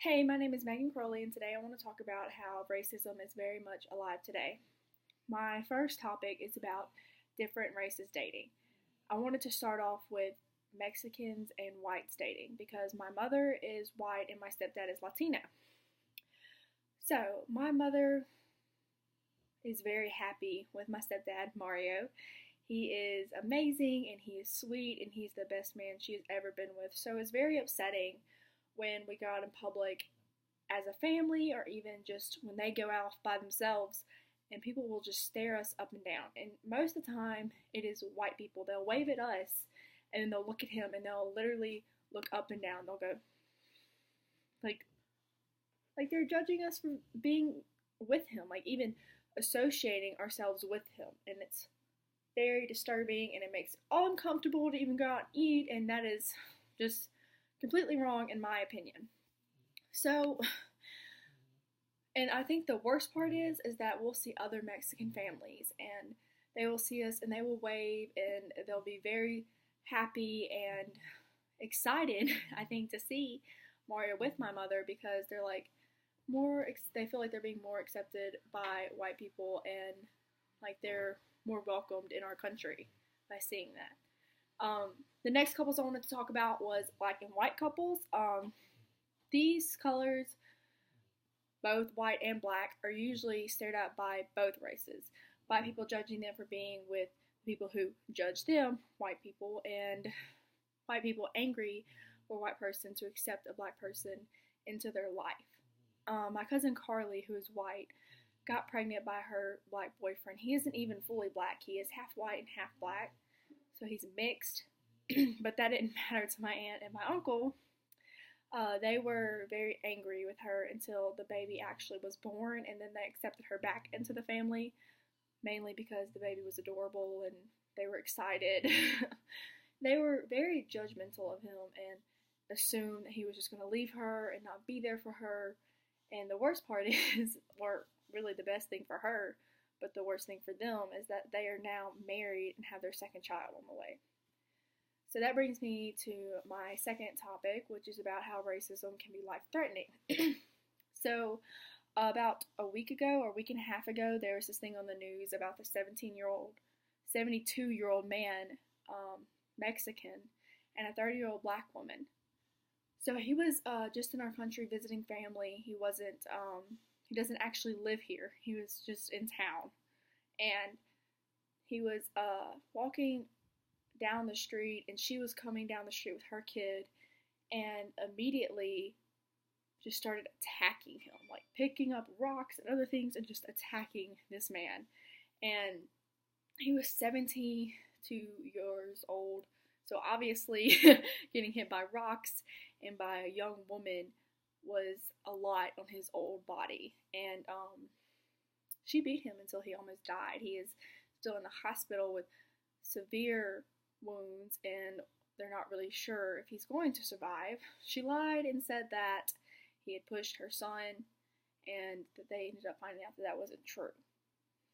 Hey, my name is Megan Crowley, and today I want to talk about how racism is very much alive today. My first topic is about different races dating. I wanted to start off with Mexicans and whites dating because my mother is white and my stepdad is Latino. So, my mother is very happy with my stepdad, Mario. He is amazing and he is sweet and he's the best man she has ever been with. So, it's very upsetting when we go out in public as a family or even just when they go out by themselves and people will just stare us up and down. And most of the time it is white people. They'll wave at us and then they'll look at him and they'll literally look up and down. They'll go like they're judging us for being with him, like even associating ourselves with him. And it's very disturbing and it makes it uncomfortable to even go out and eat, and that is just completely wrong in my opinion. So, and I think the worst part is that we'll see other Mexican families and they will see us and they will wave and they'll be very happy and excited, I think, to see Mario with my mother because they're like they feel like they're being more accepted by white people and like they're more welcomed in our country by seeing that. The next couples I wanted to talk about was black and white couples. These colors, both white and black, are usually stared at by both races. White people judging them for being with people who judge them, white people, and white people angry for a white person to accept a black person into their life. My cousin Carly, who is white, got pregnant by her black boyfriend. He isn't even fully black. He is half white and half black, so he's mixed. But that didn't matter to my aunt and my uncle. They were very angry with her until the baby actually was born, and then they accepted her back into the family, mainly because the baby was adorable and they were excited. They were very judgmental of him and assumed that he was just going to leave her and not be there for her. And the worst part is, or really the best thing for her, but the worst thing for them is that they are now married and have their second child on the way. So that brings me to my second topic, which is about how racism can be life-threatening. So about a week ago or a week and a half ago, there was this thing on the news about the 72-year-old man, Mexican, and a 30-year-old black woman. So he was just in our country visiting family. He doesn't actually live here. He was just in town. And he was walking down the street, and she was coming down the street with her kid, and immediately just started attacking him, like picking up rocks and other things and just attacking this man. And he was 72 years old, so obviously getting hit by rocks and by a young woman was a lot on his old body. And she beat him until he almost died. He is still in the hospital with severe wounds, and they're not really sure if he's going to survive. She lied and said that he had pushed her son, and that they ended up finding out that that wasn't true.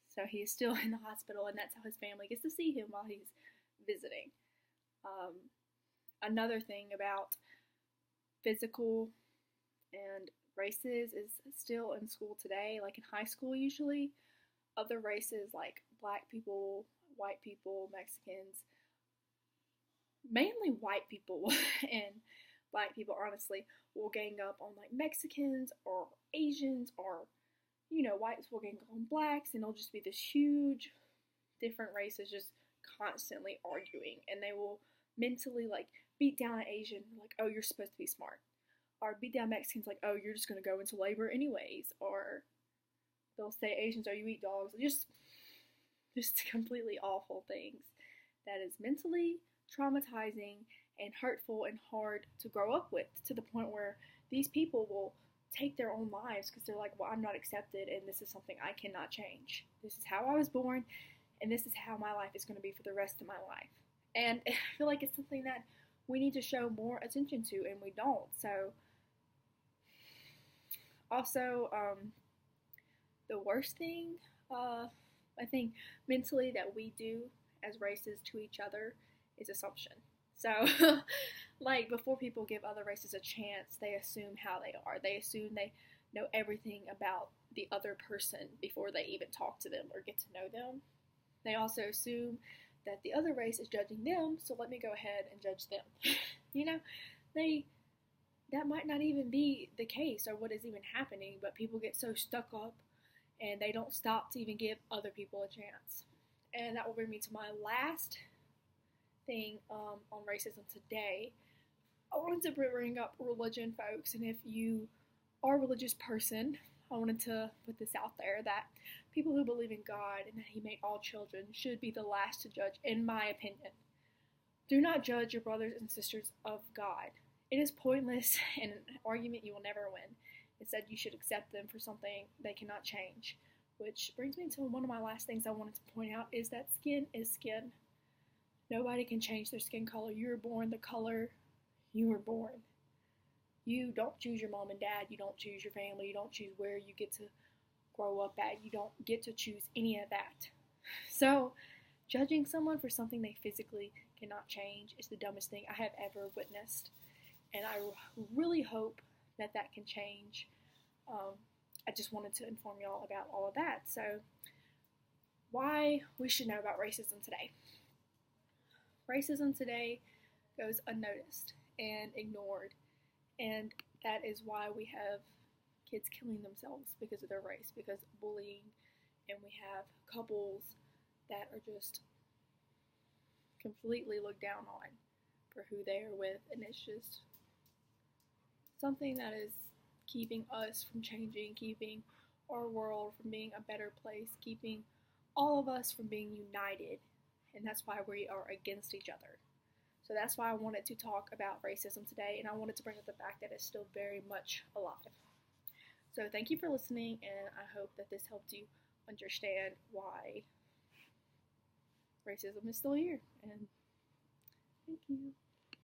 So he's still in the hospital, and that's how his family gets to see him while he's visiting. Another thing about physical and races is still in school today, like in high school usually. Other races like black people, white people, Mexicans, mainly white people and black people, honestly, will gang up on like Mexicans or Asians, or whites will gang up on blacks, and it'll just be this huge different races just constantly arguing, and they will mentally like beat down an Asian like, oh, you're supposed to be smart, or beat down Mexicans like, oh, you're just gonna go into labor anyways, or they'll say Asians, oh, you eat dogs, just completely awful things that is mentally traumatizing and hurtful and hard to grow up with, to the point where these people will take their own lives because they're like, well, I'm not accepted and this is something I cannot change. This is how I was born and this is how my life is going to be for the rest of my life. And I feel like it's something that we need to show more attention to, and we don't. So also, the worst thing I think mentally that we do as races to each other is assumption. So, like, before people give other races a chance, they assume how they are. They assume they know everything about the other person before they even talk to them or get to know them. They also assume that the other race is judging them, so let me go ahead and judge them. You know, they that might not even be the case or what is even happening, but people get so stuck up and they don't stop to even give other people a chance. And that will bring me to my last thing on racism today. I wanted to bring up religion, folks, and if you are a religious person, I wanted to put this out there that people who believe in God and that He made all children should be the last to judge, in my opinion. Do not judge your brothers and sisters of God. It is pointless and an argument you will never win. Instead, you should accept them for something they cannot change. Which brings me to one of my last things I wanted to point out is that skin is skin. Nobody can change their skin color. You were born the color you were born. You don't choose your mom and dad. You don't choose your family. You don't choose where you get to grow up at. You don't get to choose any of that. So, judging someone for something they physically cannot change is the dumbest thing I have ever witnessed. And I really hope that that can change. I just wanted to inform y'all about all of that. So, why we should know about racism today. Racism today goes unnoticed and ignored. And that is why we have kids killing themselves because of their race, because of bullying, and we have couples that are just completely looked down on for who they are with, and it's just something that is keeping us from changing, keeping our world from being a better place, keeping all of us from being united, and that's why we are against each other. So that's why I wanted to talk about racism today, and I wanted to bring up the fact that it's still very much alive. So thank you for listening, and I hope that this helped you understand why racism is still here. And thank you.